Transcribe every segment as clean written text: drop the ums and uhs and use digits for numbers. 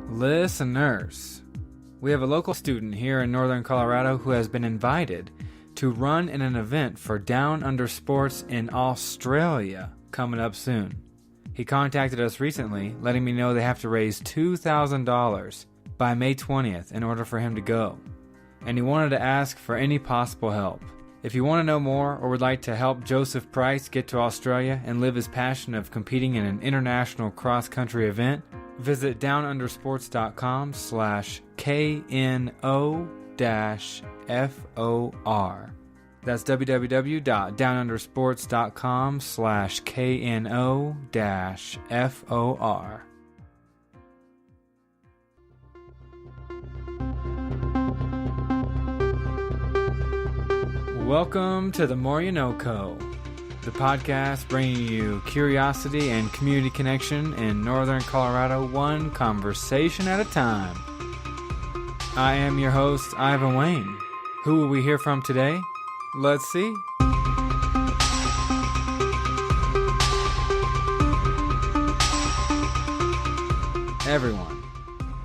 Listeners, we have a local student here in Northern Colorado who has been invited to run in an event for Down Under Sports in Australia coming up soon. He contacted us recently, letting me know they have to raise $2,000 by May 20th in order for him to go. And he wanted to ask for any possible help. If you want to know more or would like to help Joseph Price get to Australia and live his passion of competing in an international cross-country event, visit downundersports.com/KNO-FOR. That's www.downundersports.com/KNO-FOR. Welcome to the More You NoCo, the podcast bringing you curiosity and community connection in Northern Colorado, one conversation at a time. I am your host, Ivan Wayne. Who will we hear from today? Let's see. Everyone,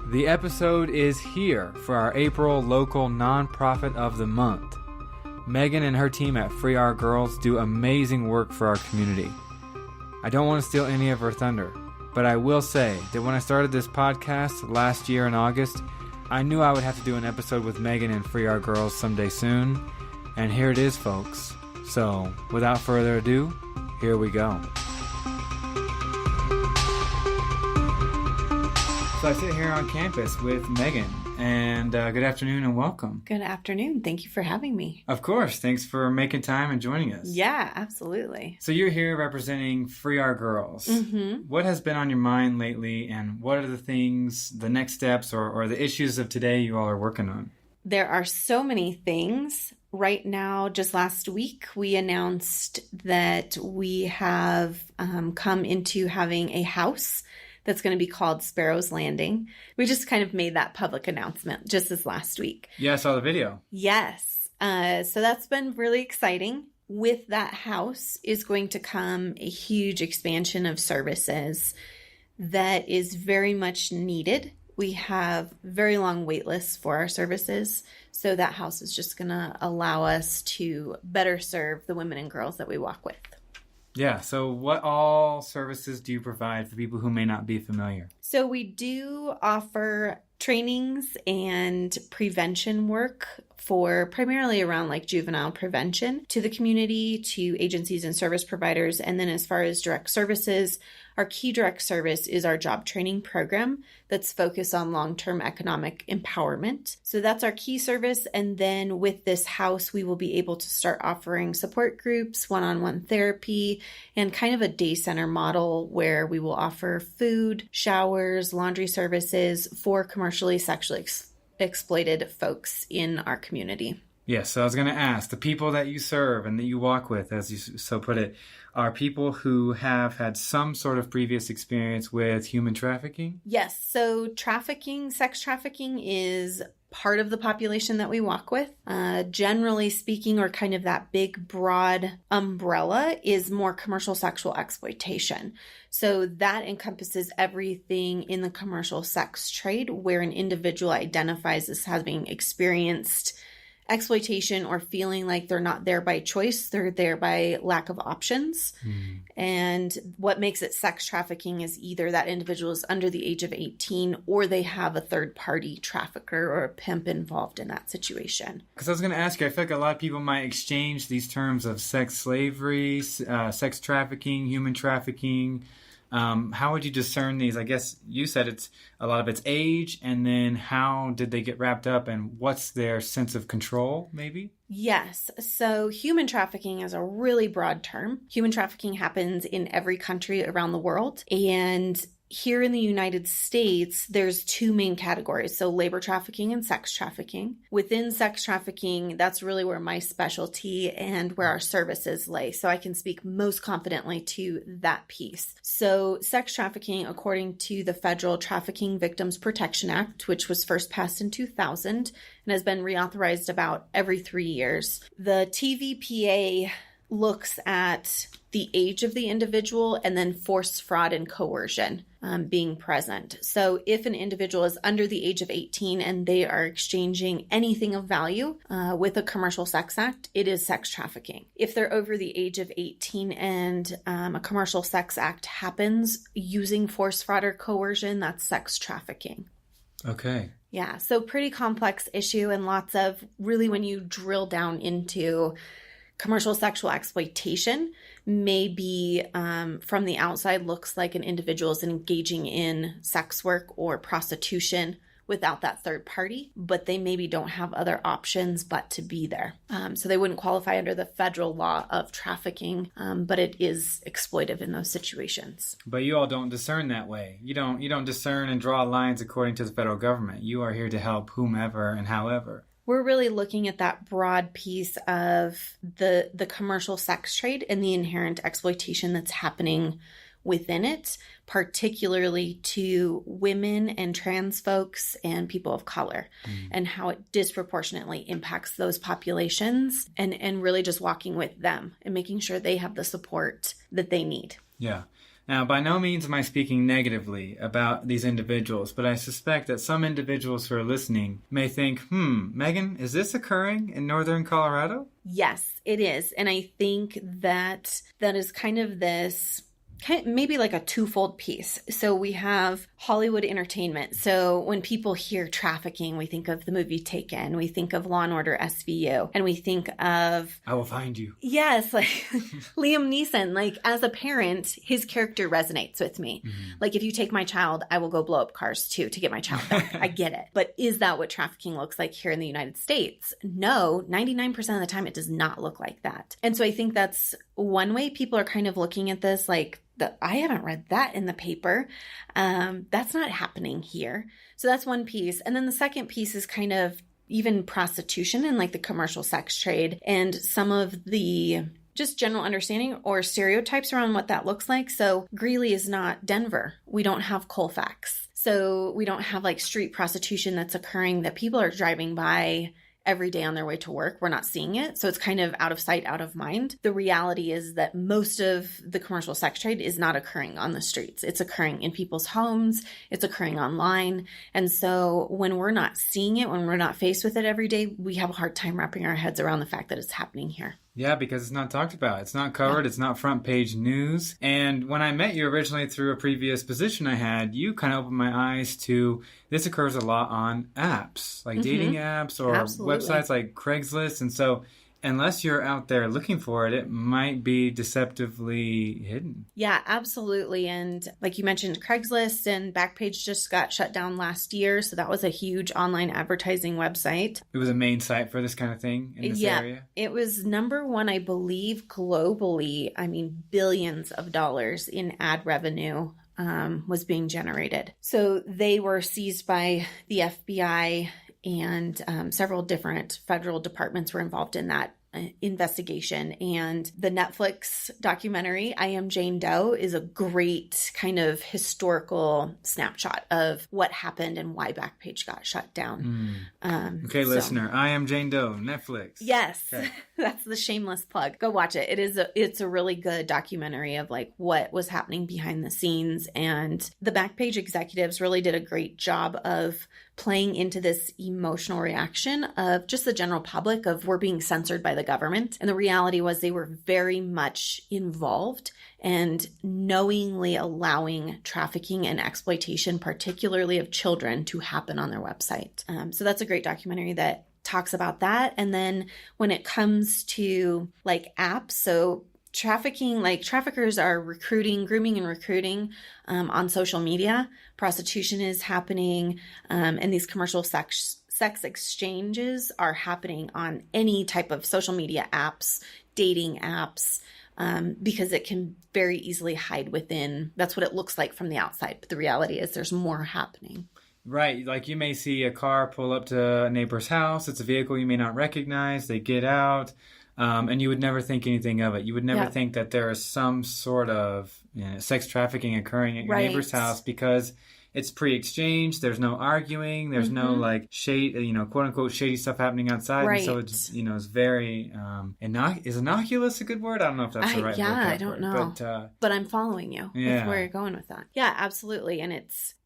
the episode is here for our April local nonprofit of the month. Megan and her team at Free Our Girls do amazing work for our community. I don't want to steal any of her thunder, but I will say that when I started this podcast last year in August, I knew I would have to do an episode with Megan and Free Our Girls someday soon, and here it is, folks. So, without further ado, here we go. So I sit here on campus with Megan, and good afternoon and welcome. Good afternoon. Thank you for having me. Of course. Thanks for making time and joining us. Yeah, absolutely. So you're here representing Free Our Girls. Mm-hmm. What has been on your mind lately, and what are the things, the next steps, or the issues of today you all are working on? There are so many things. Right now, just last week, we announced that we have come into having a house that's going to be called Sparrow's Landing. We just kind of made that public announcement just this last week. Yeah, I saw the video. Yes. So that's been really exciting. With that house is going to come a huge expansion of services that is very much needed. We have very long wait lists for our services. So that house is just going to allow us to better serve the women and girls that we walk with. Yeah, so what all services do you provide for people who may not be familiar? So we do offer trainings and prevention work for primarily around like juvenile prevention to the community, to agencies and service providers. And then as far as direct services, our key direct service is our job training program that's focused on long-term economic empowerment. So that's our key service. And then with this house, we will be able to start offering support groups, one-on-one therapy, and kind of a day center model where we will offer food, showers, laundry services for commercially sexually exploited folks in our community. Yes, so I was going to ask, the people that you serve and that you walk with, as you so put it, are people who have had some sort of previous experience with human trafficking? Yes, so sex trafficking is part of the population that we walk with. Generally speaking, or kind of that big broad umbrella, is more commercial sexual exploitation. So that encompasses everything in the commercial sex trade where an individual identifies as having experienced exploitation or feeling like they're not there by choice, they're there by lack of options. And what makes it sex trafficking is either that individual is under the age of 18 or they have a third party trafficker or a pimp involved in that situation. Because I was going to ask you, I feel like a lot of people might exchange these terms of sex slavery, sex trafficking, human trafficking. How would you discern these? I guess you said it's a lot of its age, and then how did they get wrapped up, and what's their sense of control, maybe? Yes. So human trafficking is a really broad term. Human trafficking happens in every country around the world, and here in the United States, there's two main categories. So labor trafficking and sex trafficking. Within sex trafficking, that's really where my specialty and where our services lay. So I can speak most confidently to that piece. So sex trafficking, according to the Federal Trafficking Victims Protection Act, which was first passed in 2000 and has been reauthorized about every 3 years. The TVPA looks at the age of the individual and then forced fraud and coercion being present. So if an individual is under the age of 18 and they are exchanging anything of value with a commercial sex act, it is sex trafficking. If they're over the age of 18 and a commercial sex act happens using force, fraud, or coercion, that's sex trafficking. Okay. Yeah, so pretty complex issue, and lots of, really, when you drill down into commercial sexual exploitation, maybe from the outside looks like an individual is engaging in sex work or prostitution without that third party, but they maybe don't have other options but to be there. So they wouldn't qualify under the federal law of trafficking, but it is exploitive in those situations. But you all don't discern that way. You don't discern and draw lines according to the federal government. You are here to help whomever and however. We're really looking at that broad piece of the commercial sex trade and the inherent exploitation that's happening within it, particularly to women and trans folks and people of color, and how it disproportionately impacts those populations, and really just walking with them and making sure they have the support that they need. Yeah. Now, by no means am I speaking negatively about these individuals, but I suspect that some individuals who are listening may think, Megan, is this occurring in northern Colorado? Yes, it is. And I think that is kind of this, maybe like a twofold piece. So we have Hollywood entertainment. So when people hear trafficking, we think of the movie Taken, we think of Law and Order SVU, and we think of I Will Find You. Yes, like Liam Neeson. Like, as a parent, his character resonates with me. Like, if you take my child, I will go blow up cars too to get my child back. I get it. But is that what trafficking looks like here in the United States? No, 99% of the time it does not look like that. And so I think that's one way people are kind of looking at this, like, I haven't read that in the paper. That's not happening here. So that's one piece. And then the second piece is kind of even prostitution and like the commercial sex trade and some of the just general understanding or stereotypes around what that looks like. So Greeley is not Denver. We don't have Colfax. So we don't have like street prostitution that's occurring that people are driving by every day on their way to work. We're not seeing it. So it's kind of out of sight, out of mind. The reality is that most of the commercial sex trade is not occurring on the streets. It's occurring in people's homes. It's occurring online. And so when we're not seeing it, when we're not faced with it every day, we have a hard time wrapping our heads around the fact that it's happening here. Yeah, because it's not talked about. It's not covered. Yeah. It's not front page news. And when I met you originally through a previous position I had, you kind of opened my eyes to this occurs a lot on apps, like dating apps or websites like Craigslist. And so unless you're out there looking for it, it might be deceptively hidden. Yeah, absolutely. And like you mentioned, Craigslist and Backpage just got shut down last year. So that was a huge online advertising website. It was a main site for this kind of thing in this area? It was number one, I believe, globally. I mean, billions of dollars in ad revenue was being generated. So they were seized by the FBI, and several different federal departments were involved in that investigation. And the Netflix documentary, I Am Jane Doe, is a great kind of historical snapshot of what happened and why Backpage got shut down. Listener, I Am Jane Doe, Netflix. Yes, okay. That's the shameless plug. Go watch it. It's a really good documentary of like what was happening behind the scenes. And the Backpage executives really did a great job of playing into this emotional reaction of just the general public of we're being censored by the government. And the reality was they were very much involved and knowingly allowing trafficking and exploitation, particularly of children, to happen on their website. So that's a great documentary that talks about that. And then when it comes to like apps, so trafficking, like traffickers are grooming and recruiting on social media. Prostitution is happening, and these commercial sex exchanges are happening on any type of social media apps, dating apps, because it can very easily hide within. That's what it looks like from the outside. But the reality is there's more happening. Right. Like you may see a car pull up to a neighbor's house. It's a vehicle you may not recognize. They get out. And you would never think anything of it. You would never think that there is some sort of sex trafficking occurring at your neighbor's house because it's pre-exchange. There's no arguing. There's no like shade, quote unquote shady stuff happening outside. Right. And so it's, it's very, is innocuous a good word? I don't know if that's the right word. Yeah, I don't know. But I'm following you with where you're going with that. Yeah, absolutely. And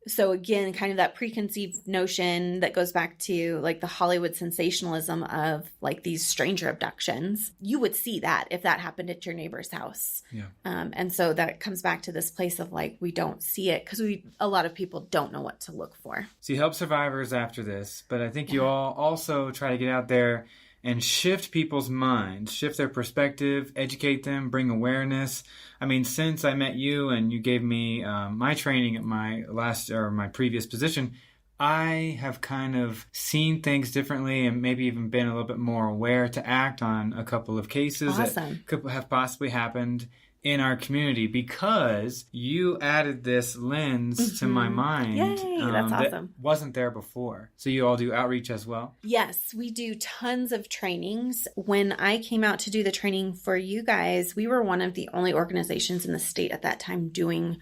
so again, kind of that preconceived notion that goes back to like the Hollywood sensationalism of like these stranger abductions. You would see that if that happened at your neighbor's house. Yeah. And so that comes back to this place of like, we don't see it because a lot of people don't know what to look for. So you help survivors after this, but I think you all also try to get out there and shift people's minds, shift their perspective, educate them, bring awareness. I mean, since I met you and you gave me my training at my previous position, I have kind of seen things differently and maybe even been a little bit more aware to act on a couple of cases that could have possibly happened in our community because you added this lens to my mind. Yay, that's awesome. That wasn't there before. So you all do outreach as well? Yes, we do tons of trainings. When I came out to do the training for you guys, we were one of the only organizations in the state at that time doing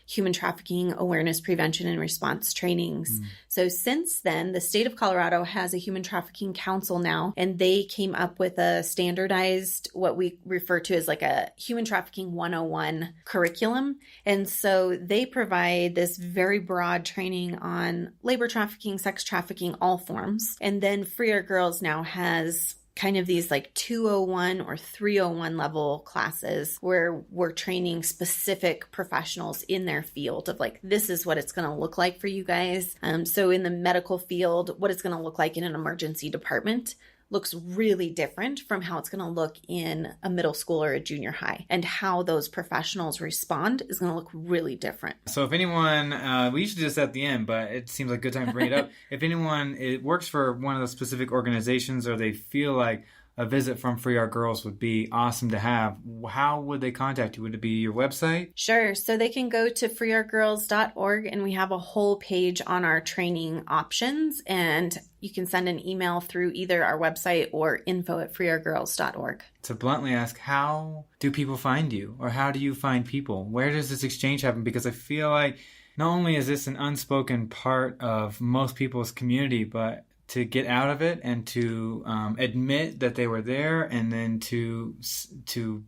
human trafficking awareness, prevention, and response trainings. So since then, the state of Colorado has a human trafficking council now, and they came up with a standardized, what we refer to as like a human trafficking 101 curriculum. And so they provide this very broad training on labor trafficking, sex trafficking, all forms. And then Free Our Girls now has kind of these like 201 or 301 level classes where we're training specific professionals in their field of like, this is what it's going to look like for you guys. So in the medical field, what it's going to look like in an emergency department looks really different from how it's going to look in a middle school or a junior high. And how those professionals respond is going to look really different. So if anyone, we usually do this at the end, but it seems like a good time to bring it up. If anyone works for one of the specific organizations or they feel like a visit from Free Our Girls would be awesome to have, how would they contact you? Would it be your website? Sure. So they can go to freeourgirls.org and we have a whole page on our training options, and you can send an email through either our website or info@freeourgirls.org. To bluntly ask, how do people find you, or how do you find people? Where does this exchange happen? Because I feel like not only is this an unspoken part of most people's community, but to get out of it and to admit that they were there, and then to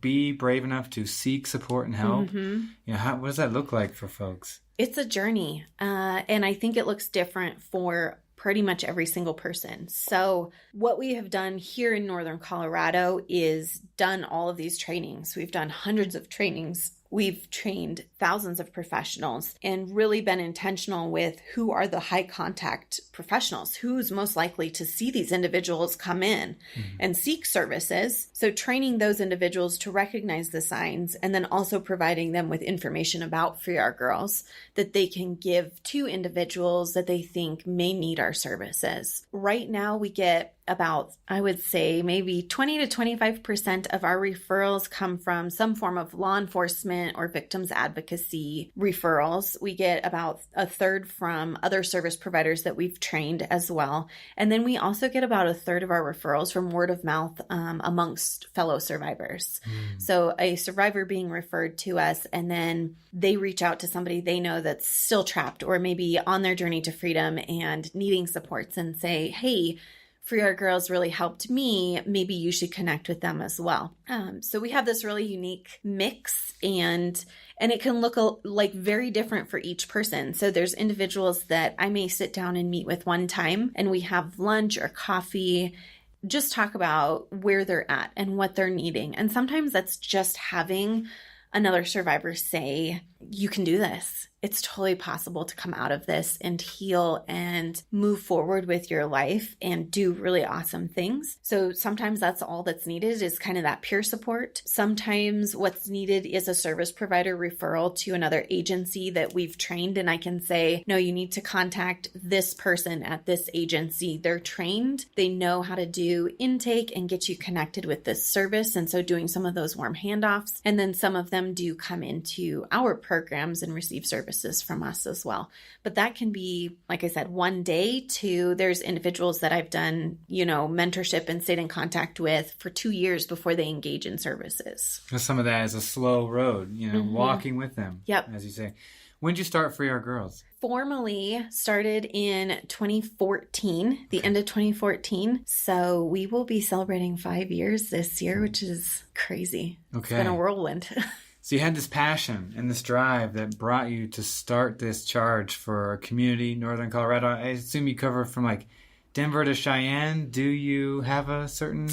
be brave enough to seek support and help. What does that look like for folks? It's a journey, and I think it looks different for pretty much every single person. So what we have done here in Northern Colorado is done all of these trainings. We've done hundreds of trainings. We've trained thousands of professionals and really been intentional with who are the high contact professionals, who's most likely to see these individuals come in and seek services. So training those individuals to recognize the signs, and then also providing them with information about Free Our Girls that they can give to individuals that they think may need our services. Right now we get about, I would say, maybe 20 to 25% of our referrals come from some form of law enforcement or victims advocacy referrals. We get about a third from other service providers that we've trained as well. And then we also get about a third of our referrals from word of mouth amongst fellow survivors. So a survivor being referred to us, and then they reach out to somebody they know that's still trapped or maybe on their journey to freedom and needing supports, and say, hey, Free Our Girls really helped me. Maybe you should connect with them as well. So we have this really unique mix, and it can look like very different for each person. So there's individuals that I may sit down and meet with one time, and we have lunch or coffee, just talk about where they're at and what they're needing. And sometimes that's just having another survivor say, you can do this. It's totally possible to come out of this and heal and move forward with your life and do really awesome things. So sometimes that's all that's needed, is kind of that peer support. Sometimes what's needed is a service provider referral to another agency that we've trained, and I can say, no, you need to contact this person at this agency. They're trained. They know how to do intake and get you connected with this service. And so doing some of those warm handoffs. And then some of them do come into our programs and receive services from us as well. But that can be, like I said, one day to, there's individuals that I've done, mentorship and stayed in contact with for 2 years before they engage in services. Some of that is a slow road, walking with them. Yep. As you say. When did you start Free Our Girls? Formally started in 2014, the end of 2014. So we will be celebrating 5 years this year, which is crazy. Okay. It's been a whirlwind. So you had this passion and this drive that brought you to start this charge for a community, Northern Colorado. I assume you cover from like Denver to Cheyenne. Do you have a certain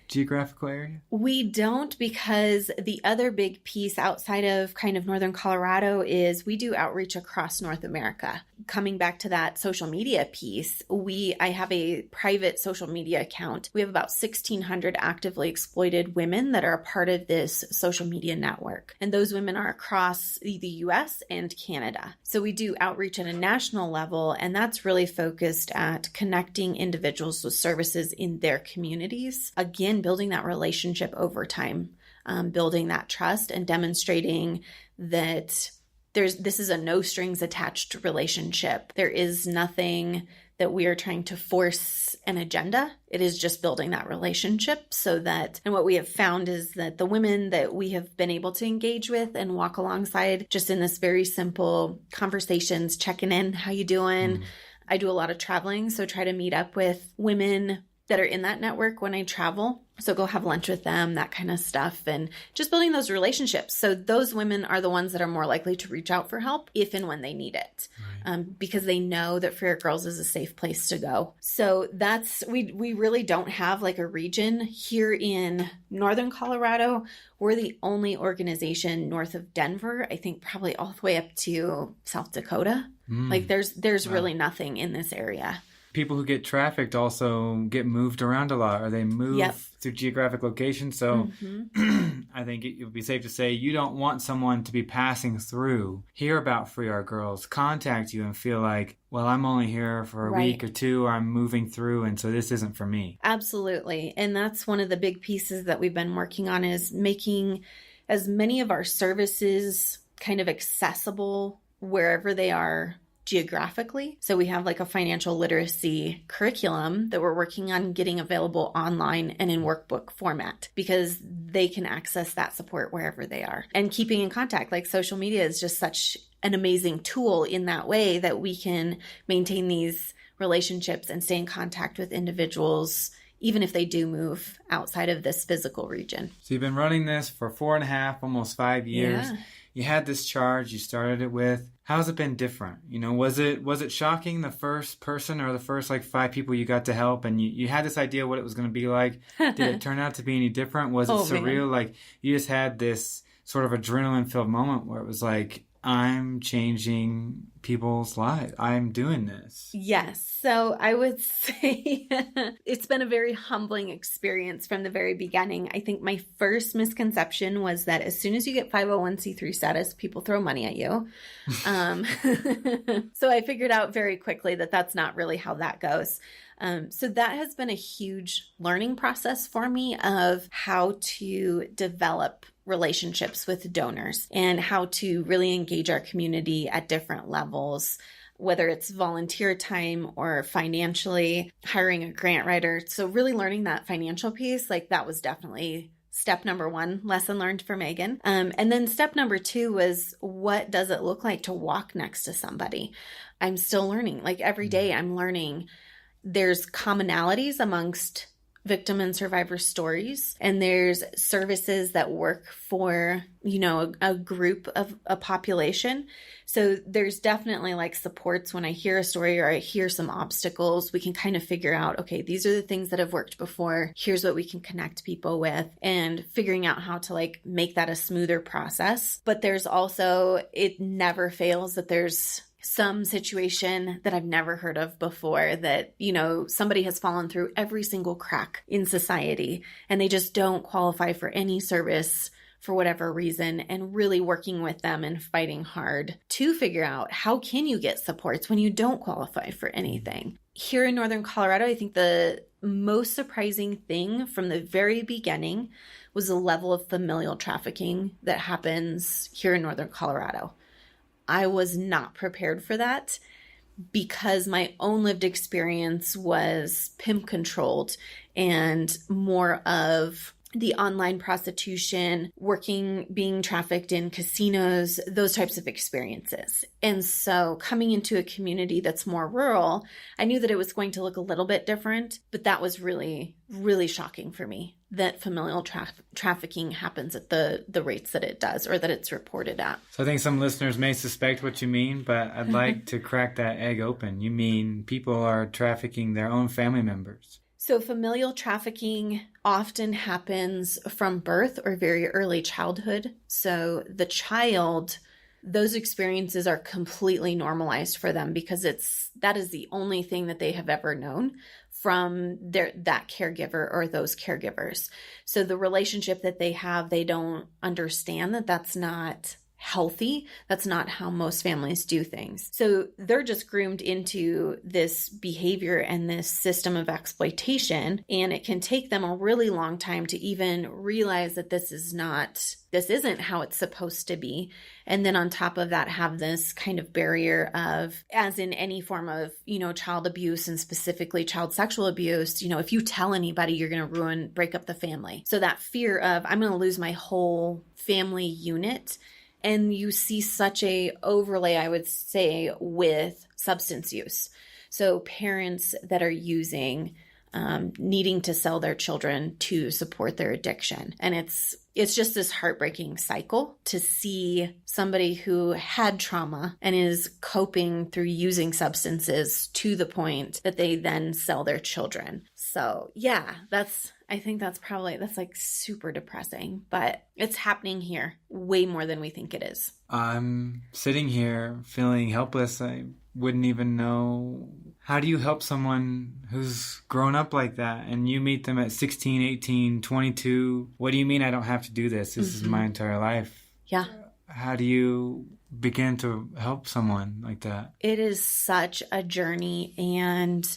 geographical area? We don't, because the other big piece outside of kind of Northern Colorado is we do outreach across North America. Coming back to that social media piece, I have a private social media account. We have about 1,600 actively exploited women that are a part of this social media network. And those women are across the US and Canada. So we do outreach at a national level, and that's really focused at connecting individuals with services in their communities. Again, building that relationship over time, building that trust and demonstrating that this is a no strings attached relationship. There is nothing that we are trying to force an agenda. It is just building that relationship so that, and what we have found is that the women that we have been able to engage with and walk alongside just in this very simple conversations, checking in, how you doing? I do a lot of traveling, so try to meet up with women that are in that network when I travel. So go have lunch with them, that kind of stuff, and just building those relationships. So those women are the ones that are more likely to reach out for help if and when they need it, because they know that Free Our Girls is a safe place to go. So we really don't have like a region here in Northern Colorado. We're the only organization north of Denver, I think probably all the way up to South Dakota. Like there's really nothing in this area. People who get trafficked also get moved around a lot, or they move through geographic locations. So I think it would be safe to say you don't want someone to be passing through, hear about Free Our Girls, contact you and feel like, well, I'm only here for a week or two, or I'm moving through, and so this isn't for me. Absolutely. And that's one of the big pieces that we've been working on, is making as many of our services kind of accessible wherever they are geographically. So we have like a financial literacy curriculum that we're working on getting available online and in workbook format, because they can access that support wherever they are. And keeping in contact, like social media is just such an amazing tool in that way that we can maintain these relationships and stay in contact with individuals even if they do move outside of this physical region. So you've been running this for 4.5, almost 5 years. Yeah. You had this charge, you started it with. How's it been different? You know, was it shocking the first person or the first like 5 people you got to help, and you had this idea what it was going to be like? Did it turn out to be any different? Was it surreal? Man. Like you just had this sort of adrenaline-filled moment where it was like, I'm changing people's lives. I'm doing this. Yes. So I would say it's been a very humbling experience from the very beginning. I think my first misconception was that as soon as you get 501c3 status, people throw money at you. So I figured out very quickly that that's not really how that goes. So that has been a huge learning process for me of how to develop relationships with donors and how to really engage our community at different levels, whether it's volunteer time or financially, hiring a grant writer. So really learning that financial piece, like that was definitely step number 1, lesson learned for Megan. And then step number 2 was, what does it look like to walk next to somebody? I'm still learning. Like every day I'm learning. There's commonalities amongst victim and survivor stories, and there's services that work for, you know, a group of a population. So there's definitely like supports when I hear a story or I hear some obstacles, we can kind of figure out, okay, these are the things that have worked before. Here's what we can connect people with, and figuring out how to like make that a smoother process. But there's also, it never fails that there's some situation that I've never heard of before that, you know, somebody has fallen through every single crack in society and they just don't qualify for any service for whatever reason, and really working with them and fighting hard to figure out how can you get supports when you don't qualify for anything. Here in Northern Colorado, I think the most surprising thing from the very beginning was the level of familial trafficking that happens here in Northern Colorado. I was not prepared for that because my own lived experience was pimp controlled and more of the online prostitution, being trafficked in casinos, those types of experiences. And so coming into a community that's more rural, I knew that it was going to look a little bit different, but that was really, really shocking for me that familial trafficking happens at the rates that it does, or that it's reported at. So I think some listeners may suspect what you mean, but I'd like to crack that egg open. You mean people are trafficking their own family members? So familial trafficking often happens from birth or very early childhood. So the child, those experiences are completely normalized for them because that is the only thing that they have ever known from that caregiver or those caregivers. So the relationship that they have, they don't understand that that's not healthy. That's not how most families do things. So they're just groomed into this behavior and this system of exploitation. And it can take them a really long time to even realize that this isn't how it's supposed to be. And then on top of that, have this kind of barrier of, as in any form of, child abuse, and specifically child sexual abuse, if you tell anybody, you're going to break up the family. So that fear of, I'm going to lose my whole family unit. And you see such a overlay, I would say, with substance use. So parents that are using, needing to sell their children to support their addiction. And it's just this heartbreaking cycle to see somebody who had trauma and is coping through using substances to the point that they then sell their children. So yeah, I think that's like super depressing, but it's happening here way more than we think it is. I'm sitting here feeling helpless. I wouldn't even know. How do you help someone who's grown up like that and you meet them at 16, 18, 22? What do you mean I don't have to do this? This is my entire life. Yeah. How do you begin to help someone like that? It is such a journey, and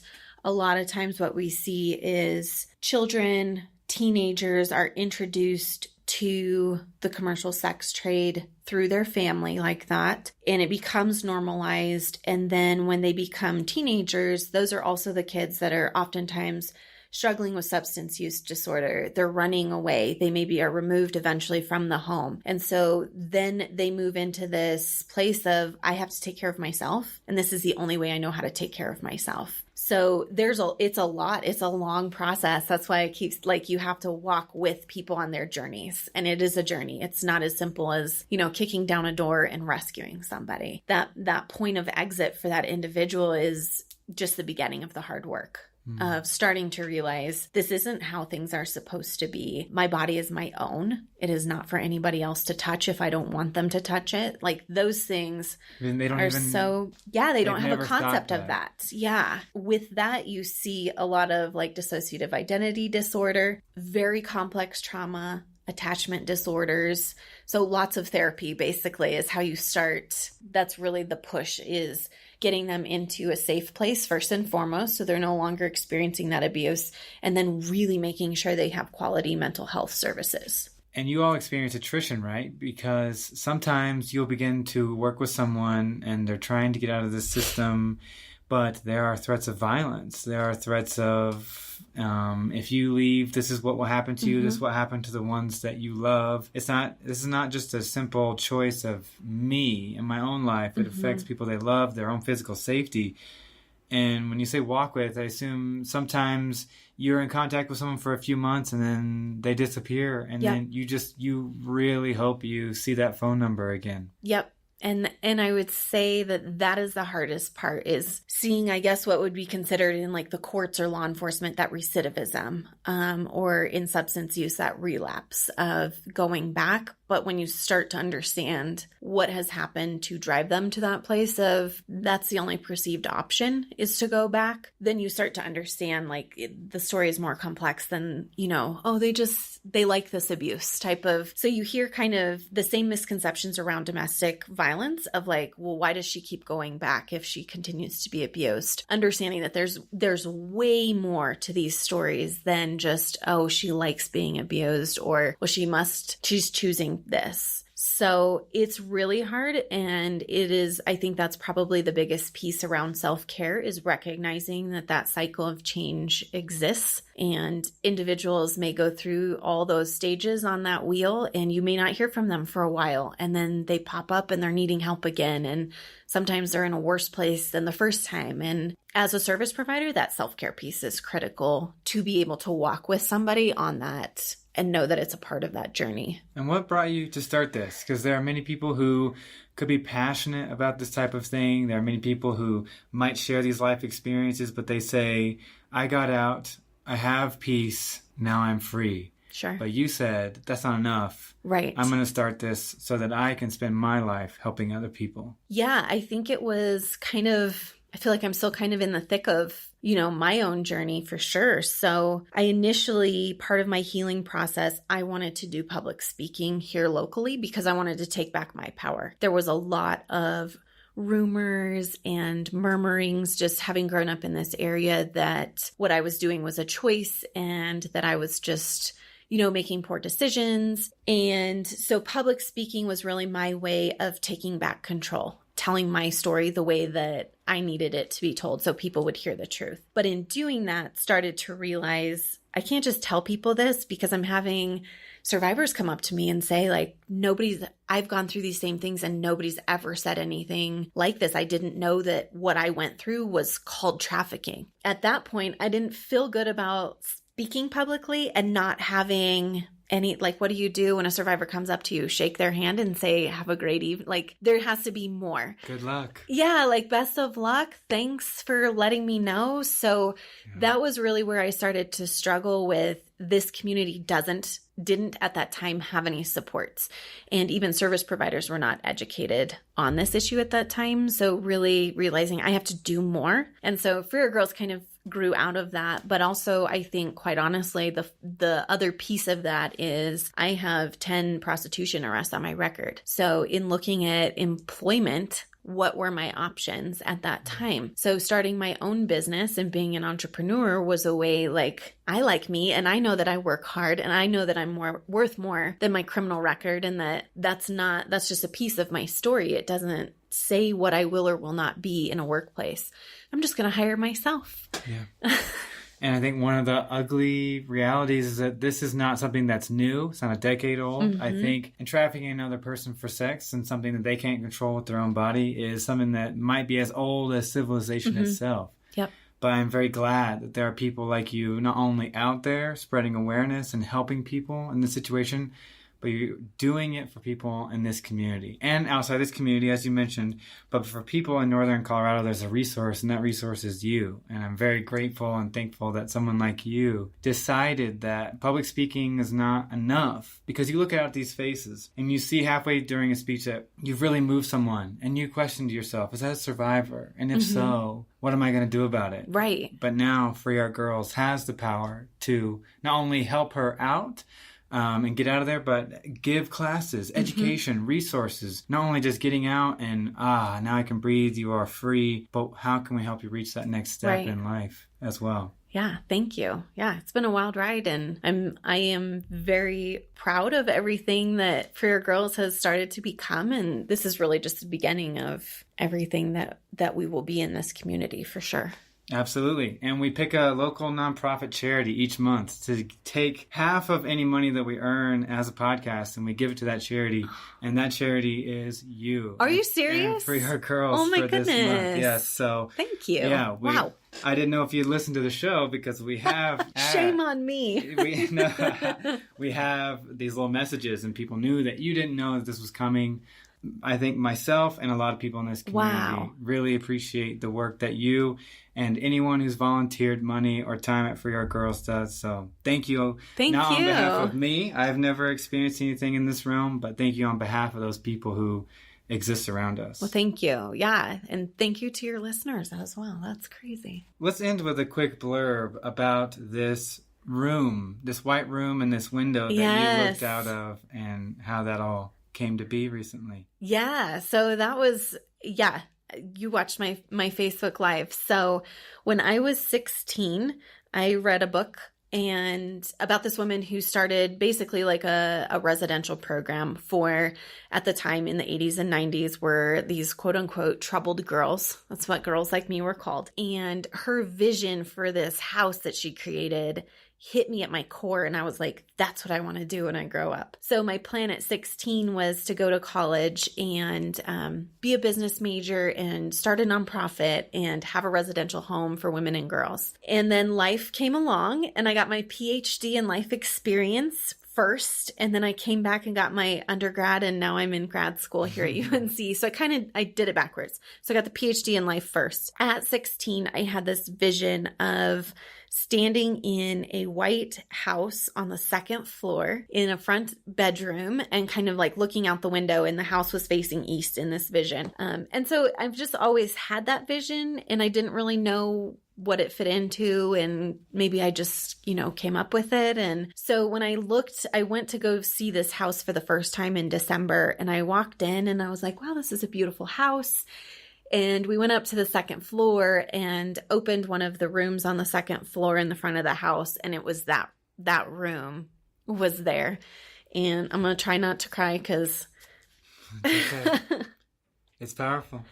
a lot of times what we see is children, teenagers are introduced to the commercial sex trade through their family like that, and it becomes normalized. And then when they become teenagers, those are also the kids that are oftentimes struggling with substance use disorder. They're running away. They maybe are removed eventually from the home. And so then they move into this place of, I have to take care of myself, and this is the only way I know how to take care of myself. So it's a lot. It's a long process. That's why I keep you have to walk with people on their journeys. And it is a journey. It's not as simple as, kicking down a door and rescuing somebody. That point of exit for that individual is just the beginning of the hard work. Of starting to realize this isn't how things are supposed to be. My body is my own. It is not for anybody else to touch if I don't want them to touch it. Like those things they don't have a concept of that. Yeah. With that, you see a lot of dissociative identity disorder, very complex trauma, attachment disorders. So lots of therapy basically is how you start. That's really the push, is getting them into a safe place first and foremost, so they're no longer experiencing that abuse, and then really making sure they have quality mental health services. And you all experience attrition, right? Because sometimes you'll begin to work with someone and they're trying to get out of the system, but there are threats of violence. There are threats of, if you leave, this is what will happen to you. This is what happened to the ones that you love. This is not just a simple choice of me in my own life. It affects people they love, their own physical safety. And when you say walk with, I assume sometimes you're in contact with someone for a few months and then they disappear. And then you really hope you see that phone number again. Yep. And I would say that is the hardest part, is seeing, I guess, what would be considered in the courts or law enforcement, that recidivism, or in substance use, that relapse of going back. But when you start to understand what has happened to drive them to that place of that's the only perceived option is to go back, then you start to understand the story is more complex than, they like this abuse type of. So you hear kind of the same misconceptions around domestic violence of why does she keep going back if she continues to be abused? Understanding that there's way more to these stories than just, she likes being abused, or she's choosing this. So it's really hard. And it is, I think that's probably the biggest piece around self-care, is recognizing that that cycle of change exists, and individuals may go through all those stages on that wheel, and you may not hear from them for a while. And then they pop up and they're needing help again. And sometimes they're in a worse place than the first time. And as a service provider, that self-care piece is critical to be able to walk with somebody on that and know that it's a part of that journey. And what brought you to start this? Because there are many people who could be passionate about this type of thing. There are many people who might share these life experiences, but they say, I got out, I have peace, now I'm free. Sure. But you said, that's not enough. Right. I'm going to start this so that I can spend my life helping other people. Yeah, I think it was I feel like I'm still kind of in the thick of, my own journey for sure. So I initially, part of my healing process, I wanted to do public speaking here locally because I wanted to take back my power. There was a lot of rumors and murmurings, just having grown up in this area, that what I was doing was a choice and that I was just making poor decisions. And so public speaking was really my way of taking back control, telling my story the way that I needed it to be told so people would hear the truth. But in doing that, started to realize I can't just tell people this, because I'm having survivors come up to me and say, like, I've gone through these same things and nobody's ever said anything like this. I didn't know that what I went through was called trafficking. At that point, I didn't feel good about speaking publicly and not having any, what do you do when a survivor comes up to you? Shake their hand and say, have a great evening. There has to be more. Good luck. Yeah, best of luck. Thanks for letting me know. So that was really where I started to struggle with, this community didn't at that time have any supports. And even service providers were not educated on this issue at that time. So really realizing I have to do more. And so Free Our Girls kind of grew out of that. But also, I think, quite honestly, the other piece of that is I have 10 prostitution arrests on my record. So in looking at employment, what were my options at that time? So starting my own business and being an entrepreneur was a way, I like me, and I know that I work hard, and I know that I'm worth more than my criminal record, and that's just a piece of my story. It doesn't say what I will or will not be in a workplace. I'm just going to hire myself. Yeah. And I think one of the ugly realities is that this is not something that's new. It's not a decade old. Mm-hmm. I think and trafficking another person for sex and something that they can't control with their own body is something that might be as old as civilization itself. Yep. But I'm very glad that there are people like you not only out there spreading awareness and helping people in this situation, but you're doing it for people in this community and outside this community, as you mentioned. But for people in Northern Colorado, there's a resource, and that resource is you. And I'm very grateful and thankful that someone like you decided that public speaking is not enough, because you look at these faces and you see halfway during a speech that you've really moved someone, and you question to yourself, is that a survivor? And if so, what am I going to do about it? Right. But now Free Our Girls has the power to not only help her out, and get out of there, but give classes, education, resources, not only just getting out and, now I can breathe, you are free, but how can we help you reach that next step in life as well? Yeah, thank you. Yeah, it's been a wild ride, and I am very proud of everything that Free Our Girls has started to become, and this is really just the beginning of everything that we will be in this community for sure. Absolutely. And we pick a local nonprofit charity each month to take half of any money that we earn as a podcast, and we give it to that charity. And that charity is you. Are you serious? And Free Our Girls. Oh my goodness. This month. Yes. So thank you. Yeah. Wow. I didn't know if you listened to the show, because we have shame on me. we have these little messages, and people knew that you didn't know that this was coming. I think myself and a lot of people in this community really appreciate the work that you and anyone who's volunteered money or time at Free Our Girls does. So thank you. Thank you. On behalf of me, I've never experienced anything in this realm, but thank you on behalf of those people who exist around us. Well, thank you. Yeah. And thank you to your listeners as well. That's crazy. Let's end with a quick blurb about this room, this white room and this window that you looked out of, and how that all came to be recently. Yeah. So that was, you watched my Facebook Live. So when I was 16, I read a book and about this woman who started basically like a residential program for, at the time in the 80s and 90s, were these quote unquote troubled girls. That's what girls like me were called. And her vision for this house that she created hit me at my core. And I was like, that's what I want to do when I grow up. So my plan at 16 was to go to college and be a business major and start a nonprofit and have a residential home for women and girls. And then life came along and I got my PhD in life experience first. And then I came back and got my undergrad, and now I'm in grad school here at UNC. So I did it backwards. So I got the PhD in life first. At 16, I had this vision of standing in a white house on the second floor in a front bedroom and kind of like looking out the window, and the house was facing east in this vision. And so I've just always had that vision, and I didn't really know what it fit into, and maybe I just, came up with it. And so when I went to go see this house for the first time in December, and I walked in and I was like, wow, this is a beautiful house. And we went up to the second floor and opened one of the rooms on the second floor in the front of the house. And it was that room was there. And I'm going to try not to cry because it's powerful.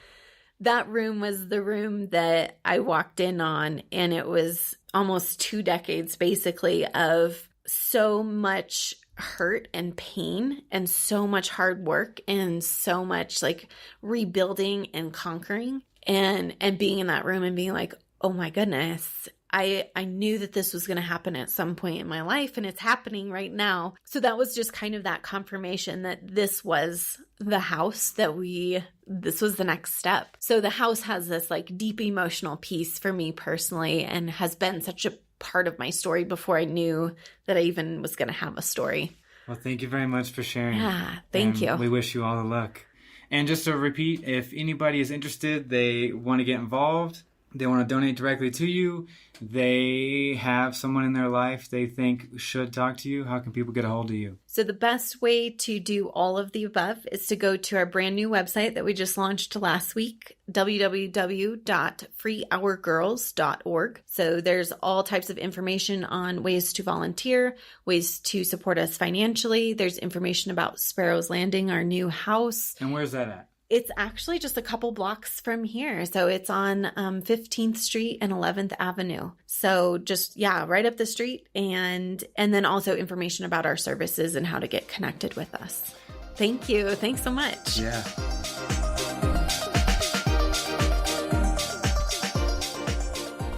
That room was the room that I walked in on. And it was almost 2 decades basically of so much hurt and pain and so much hard work and so much like rebuilding and conquering and being in that room and being like, oh my goodness, I knew that this was going to happen at some point in my life, and it's happening right now. So that was just kind of that confirmation that this was the house this was the next step. So the house has this like deep emotional piece for me personally, and has been such a part of my story before I knew that I even was going to have a story. Well, thank you very much for sharing. Yeah, thank you. We wish you all the luck. And just to repeat, if anybody is interested, they want to get involved, they want to donate directly to you, they have someone in their life they think should talk to you, how can people get a hold of you? So the best way to do all of the above is to go to our brand new website that we just launched last week, www.freeourgirls.org. So there's all types of information on ways to volunteer, ways to support us financially. There's information about Sparrow's Landing, our new house. And where's that at? It's actually just a couple blocks from here. So it's on 15th Street and 11th Avenue. So just, right up the street. And then also information about our services and how to get connected with us. Thank you. Thanks so much. Yeah.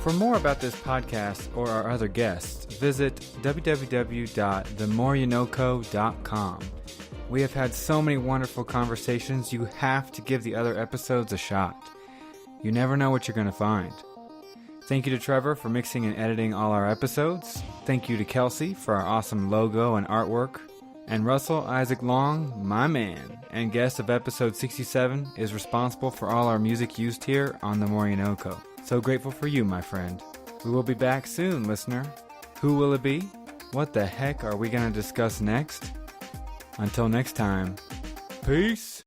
For more about this podcast or our other guests, visit www.themoreyouKnowco.com. We have had so many wonderful conversations, you have to give the other episodes a shot. You never know what you're going to find. Thank you to Trevor for mixing and editing all our episodes. Thank you to Kelsey for our awesome logo and artwork. And Russell Isaac Long, my man, and guest of episode 67, is responsible for all our music used here on The More You Know Co. So grateful for you, my friend. We will be back soon, listener. Who will it be? What the heck are we going to discuss next? Until next time, peace.